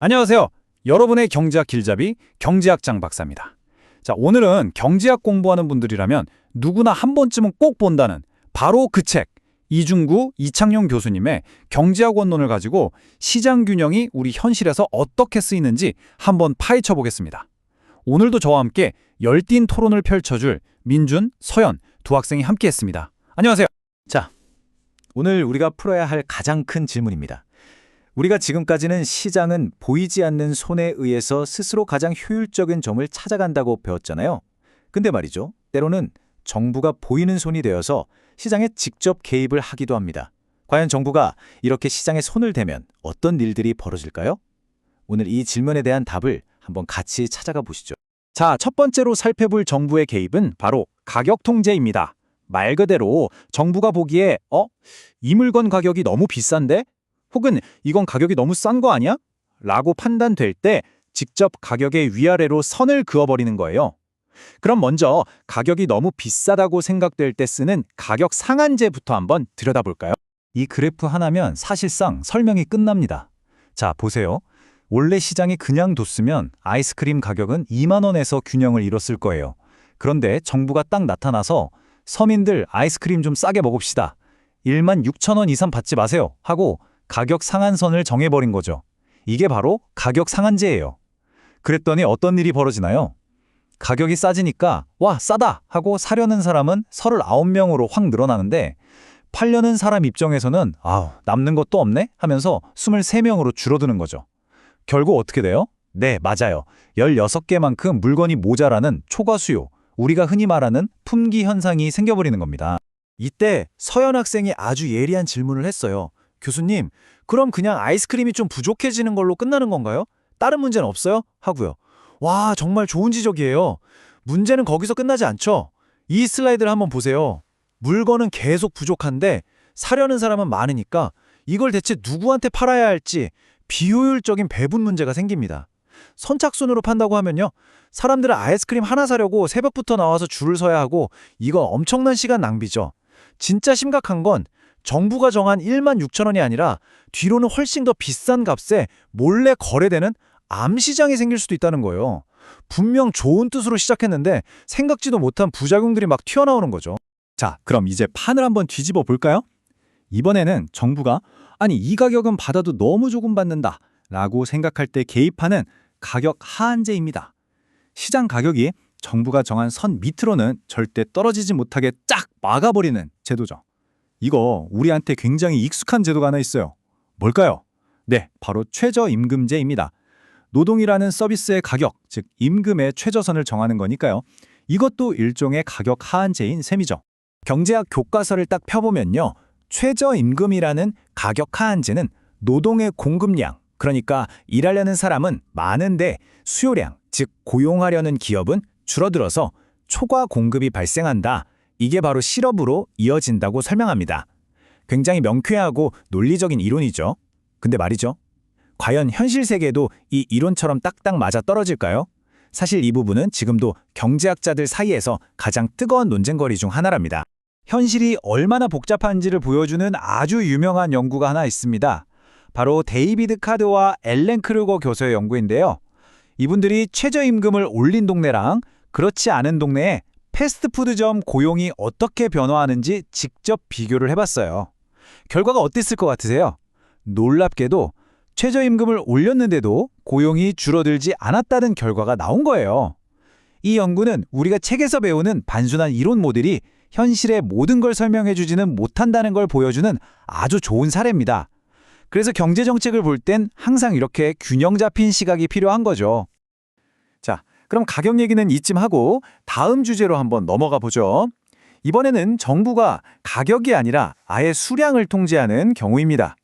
안녕하세요. 여러분의 경제학 길잡이 경제학장 박사입니다. 자, 오늘은 경제학 공부하는 분들이라면 누구나 한 번쯤은 꼭 본다는 바로 그 책, 이중구, 이창용 교수님의 경제학 원론을 가지고 시장 균형이 우리 현실에서 어떻게 쓰이는지 한번 파헤쳐 보겠습니다. 오늘도 저와 함께 열띤 토론을 펼쳐줄 민준, 서연 두 학생이 함께했습니다. 안녕하세요. 자, 오늘 우리가 풀어야 할 가장 큰 질문입니다. 우리가 지금까지는 시장은 보이지 않는 손에 의해서 스스로 가장 효율적인 점을 찾아간다고 배웠잖아요. 근데 말이죠. 때로는 정부가 보이는 손이 되어서 시장에 직접 개입을 하기도 합니다. 과연 정부가 이렇게 시장에 손을 대면 어떤 일들이 벌어질까요? 오늘 이 질문에 대한 답을 한번 같이 찾아가 보시죠. 자, 첫 번째로 살펴볼 정부의 개입은 바로 가격 통제입니다. 말 그대로 정부가 보기에 이 물건 가격이 너무 비싼데? 혹은 이건 가격이 너무 싼 거 아니야? 라고 판단될 때 직접 가격의 위아래로 선을 그어버리는 거예요. 그럼 먼저 가격이 너무 비싸다고 생각될 때 쓰는 가격 상한제부터 한번 들여다볼까요? 이 그래프 하나면 사실상 설명이 끝납니다. 자, 보세요. 원래 시장이 그냥 뒀으면 아이스크림 가격은 2만 원에서 균형을 이뤘을 거예요. 그런데 정부가 딱 나타나서 서민들 아이스크림 좀 싸게 먹읍시다. 1만 6천 원 이상 받지 마세요 하고 가격 상한선을 정해버린 거죠. 이게 바로 가격 상한제예요. 그랬더니 어떤 일이 벌어지나요? 가격이 싸지니까 와 싸다 하고 사려는 사람은 39명으로 확 늘어나는데 팔려는 사람 입장에서는 남는 것도 없네 하면서 23명으로 줄어드는 거죠. 결국 어떻게 돼요? 네, 맞아요. 16개만큼 물건이 모자라는 초과수요, 우리가 흔히 말하는 품귀 현상이 생겨버리는 겁니다. 이때 서연 학생이 아주 예리한 질문을 했어요. 교수님, 그럼 그냥 아이스크림이 좀 부족해지는 걸로 끝나는 건가요? 다른 문제는 없어요? 하고요. 와, 정말 좋은 지적이에요. 문제는 거기서 끝나지 않죠? 이 슬라이드를 한번 보세요. 물건은 계속 부족한데 사려는 사람은 많으니까 이걸 대체 누구한테 팔아야 할지 비효율적인 배분 문제가 생깁니다. 선착순으로 판다고 하면요. 사람들은 아이스크림 하나 사려고 새벽부터 나와서 줄을 서야 하고 이거 엄청난 시간 낭비죠. 진짜 심각한 건 정부가 정한 1만 6천 원이 아니라 뒤로는 훨씬 더 비싼 값에 몰래 거래되는 암시장이 생길 수도 있다는 거예요. 분명 좋은 뜻으로 시작했는데 생각지도 못한 부작용들이 막 튀어나오는 거죠. 자, 그럼 이제 판을 한번 뒤집어 볼까요? 이번에는 정부가 이 가격은 받아도 너무 조금 받는다 라고 생각할 때 개입하는 가격 하한제입니다. 시장 가격이 정부가 정한 선 밑으로는 절대 떨어지지 못하게 쫙 막아버리는 제도죠. 이거 우리한테 굉장히 익숙한 제도가 하나 있어요. 뭘까요? 네, 바로 최저임금제입니다. 노동이라는 서비스의 가격, 즉 임금의 최저선을 정하는 거니까요. 이것도 일종의 가격 하한제인 셈이죠. 경제학 교과서를 딱 펴보면요. 최저임금이라는 가격 하한제는 노동의 공급량, 그러니까 일하려는 사람은 많은데 수요량, 즉 고용하려는 기업은 줄어들어서 초과 공급이 발생한다. 이게 바로 실업으로 이어진다고 설명합니다. 굉장히 명쾌하고 논리적인 이론이죠. 근데 말이죠. 과연 현실 세계에도 이 이론처럼 딱딱 맞아 떨어질까요? 사실 이 부분은 지금도 경제학자들 사이에서 가장 뜨거운 논쟁거리 중 하나랍니다. 현실이 얼마나 복잡한지를 보여주는 아주 유명한 연구가 하나 있습니다. 바로 데이비드 카드와 엘렌 크루거 교수의 연구인데요. 이분들이 최저임금을 올린 동네랑 그렇지 않은 동네에 패스트푸드점 고용이 어떻게 변화하는지 직접 비교를 해봤어요. 결과가 어땠을 것 같으세요? 놀랍게도 최저임금을 올렸는데도 고용이 줄어들지 않았다는 결과가 나온 거예요. 이 연구는 우리가 책에서 배우는 단순한 이론 모델이 현실의 모든 걸 설명해주지는 못한다는 걸 보여주는 아주 좋은 사례입니다. 그래서 경제정책을 볼 땐 항상 이렇게 균형 잡힌 시각이 필요한 거죠. 자, 그럼 가격 얘기는 이쯤 하고 다음 주제로 한번 넘어가 보죠. 이번에는 정부가 가격이 아니라 아예 수량을 통제하는 경우입니다.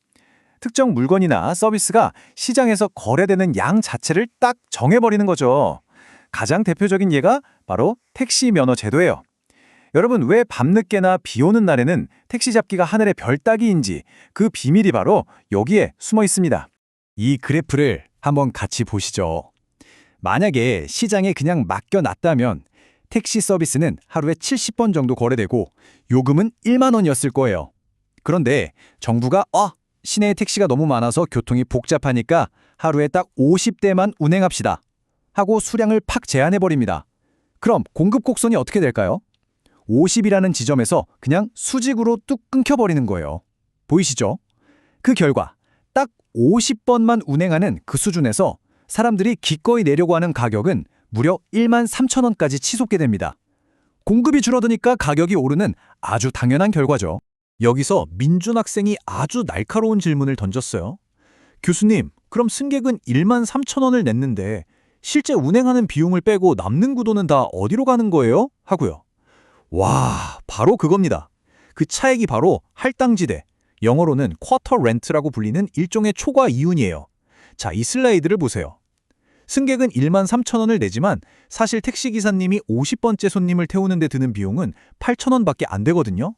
특정 물건이나 서비스가 시장에서 거래되는 양 자체를 딱 정해버리는 거죠. 가장 대표적인 예가 바로 택시 면허 제도예요. 여러분, 왜 밤늦게나 비 오는 날에는 택시 잡기가 하늘의 별 따기인지 그 비밀이 바로 여기에 숨어 있습니다. 이 그래프를 한번 같이 보시죠. 만약에 시장에 그냥 맡겨놨다면 택시 서비스는 하루에 70번 정도 거래되고 요금은 1만 원이었을 거예요. 그런데 정부가 시내에 택시가 너무 많아서 교통이 복잡하니까 하루에 딱 50대만 운행합시다 하고 수량을 팍 제한해버립니다. 그럼 공급 곡선이 어떻게 될까요? 50이라는 지점에서 그냥 수직으로 뚝 끊겨버리는 거예요. 보이시죠? 그 결과 딱 50번만 운행하는 그 수준에서 사람들이 기꺼이 내려고 하는 가격은 무려 13,000원까지 치솟게 됩니다. 공급이 줄어드니까 가격이 오르는 아주 당연한 결과죠. 여기서 민준 학생이 아주 날카로운 질문을 던졌어요. 교수님, 그럼 승객은 13,000원을 냈는데 실제 운행하는 비용을 빼고 남는 구도는 다 어디로 가는 거예요? 하고요. 와, 바로 그겁니다. 그 차액이 바로 할당지대, 영어로는 쿼터 렌트라고 불리는 일종의 초과 이윤이에요. 자, 이 슬라이드를 보세요. 승객은 13,000원을 내지만 사실 택시기사님이 50번째 손님을 태우는 데 드는 비용은 8,000원밖에 안 되거든요.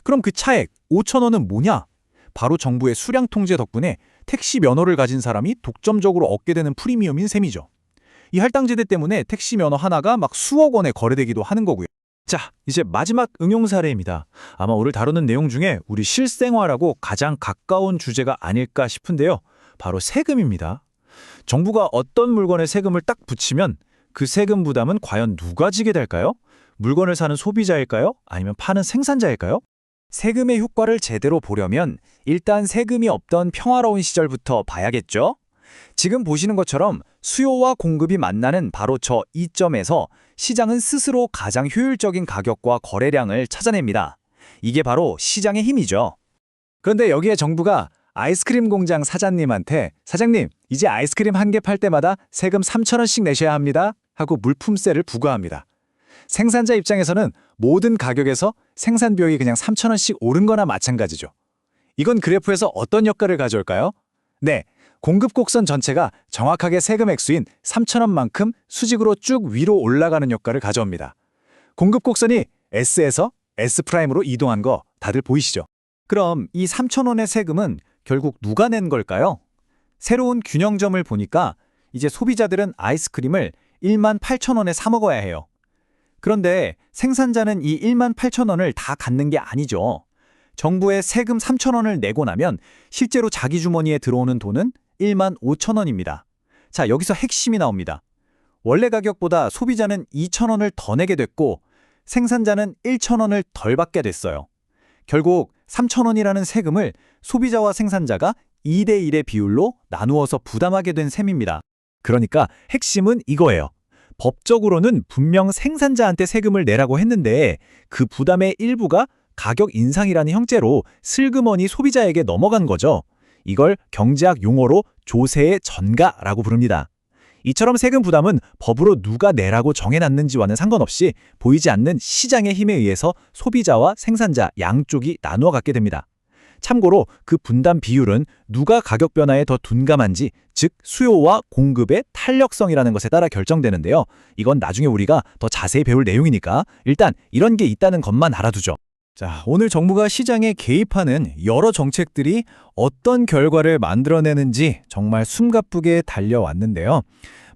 그럼 그 차액 5,000원은 뭐냐? 바로 정부의 수량 통제 덕분에 택시 면허를 가진 사람이 독점적으로 얻게 되는 프리미엄인 셈이죠. 이 할당제대 때문에 택시 면허 하나가 막 수억 원에 거래되기도 하는 거고요. 자, 이제 마지막 응용 사례입니다. 아마 오늘 다루는 내용 중에 우리 실생활하고 가장 가까운 주제가 아닐까 싶은데요. 바로 세금입니다. 정부가 어떤 물건에 세금을 딱 붙이면 그 세금 부담은 과연 누가 지게 될까요? 물건을 사는 소비자일까요? 아니면 파는 생산자일까요? 세금의 효과를 제대로 보려면 일단 세금이 없던 평화로운 시절부터 봐야겠죠? 지금 보시는 것처럼 수요와 공급이 만나는 바로 저 이점에서 시장은 스스로 가장 효율적인 가격과 거래량을 찾아냅니다. 이게 바로 시장의 힘이죠. 그런데 여기에 정부가 아이스크림 공장 사장님한테 사장님, 이제 아이스크림 한 개 팔 때마다 세금 3,000원씩 내셔야 합니다 하고 물품세를 부과합니다. 생산자 입장에서는 모든 가격에서 생산 비용이 그냥 3,000원씩 오른 거나 마찬가지죠. 이건 그래프에서 어떤 역할을 가져올까요? 네, 공급 곡선 전체가 정확하게 세금 액수인 3,000원만큼 수직으로 쭉 위로 올라가는 역할을 가져옵니다. 공급 곡선이 S에서 S'으로 이동한 거 다들 보이시죠? 그럼 이 3,000원의 세금은 결국 누가 낸 걸까요? 새로운 균형점을 보니까 이제 소비자들은 아이스크림을 18,000원에 사 먹어야 해요. 그런데 생산자는 이 18,000원을 다 갖는 게 아니죠. 정부에 세금 3,000원을 내고 나면 실제로 자기 주머니에 들어오는 돈은 15,000원입니다. 자, 여기서 핵심이 나옵니다. 원래 가격보다 소비자는 2,000원을 더 내게 됐고 생산자는 1,000원을 덜 받게 됐어요. 결국 3,000원이라는 세금을 소비자와 생산자가 2대1의 비율로 나누어서 부담하게 된 셈입니다. 그러니까 핵심은 이거예요. 법적으로는 분명 생산자한테 세금을 내라고 했는데 그 부담의 일부가 가격 인상이라는 형태로 슬그머니 소비자에게 넘어간 거죠. 이걸 경제학 용어로 조세의 전가라고 부릅니다. 이처럼 세금 부담은 법으로 누가 내라고 정해놨는지와는 상관없이 보이지 않는 시장의 힘에 의해서 소비자와 생산자 양쪽이 나누어 갖게 됩니다. 참고로 그 분담 비율은 누가 가격 변화에 더 둔감한지, 즉 수요와 공급의 탄력성이라는 것에 따라 결정되는데요. 이건 나중에 우리가 더 자세히 배울 내용이니까 일단 이런 게 있다는 것만 알아두죠. 자, 오늘 정부가 시장에 개입하는 여러 정책들이 어떤 결과를 만들어내는지 정말 숨가쁘게 달려왔는데요.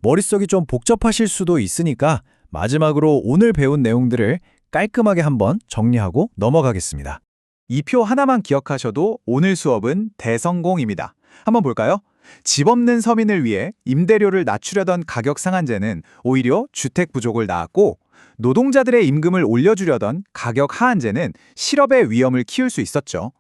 머릿속이 좀 복잡하실 수도 있으니까 마지막으로 오늘 배운 내용들을 깔끔하게 한번 정리하고 넘어가겠습니다. 이 표 하나만 기억하셔도 오늘 수업은 대성공입니다. 한번 볼까요? 집 없는 서민을 위해 임대료를 낮추려던 가격 상한제는 오히려 주택 부족을 낳았고 노동자들의 임금을 올려주려던 가격 하한제는 실업의 위험을 키울 수 있었죠.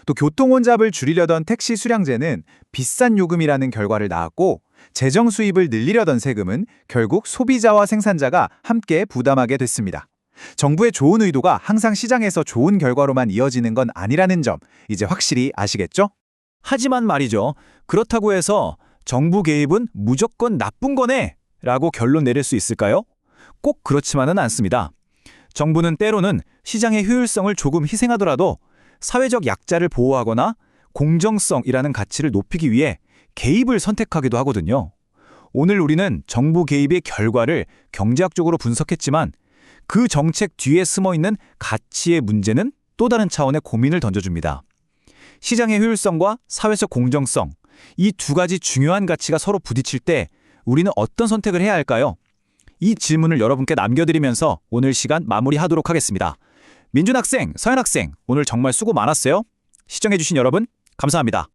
또 교통 혼잡을 줄이려던 택시 수량제는 비싼 요금이라는 결과를 낳았고 재정 수입을 늘리려던 세금은 결국 소비자와 생산자가 함께 부담하게 됐습니다. 정부의 좋은 의도가 항상 시장에서 좋은 결과로만 이어지는 건 아니라는 점 이제 확실히 아시겠죠? 하지만 말이죠. 그렇다고 해서 정부 개입은 무조건 나쁜 거네 라고 결론 내릴 수 있을까요? 꼭 그렇지만은 않습니다. 정부는 때로는 시장의 효율성을 조금 희생하더라도 사회적 약자를 보호하거나 공정성이라는 가치를 높이기 위해 개입을 선택하기도 하거든요. 오늘 우리는 정부 개입의 결과를 경제학적으로 분석했지만 그 정책 뒤에 숨어있는 가치의 문제는 또 다른 차원의 고민을 던져줍니다. 시장의 효율성과 사회적 공정성, 이 두 가지 중요한 가치가 서로 부딪힐 때 우리는 어떤 선택을 해야 할까요? 이 질문을 여러분께 남겨드리면서 오늘 시간 마무리하도록 하겠습니다. 민준 학생, 서현 학생, 오늘 정말 수고 많았어요. 시청해주신 여러분, 감사합니다.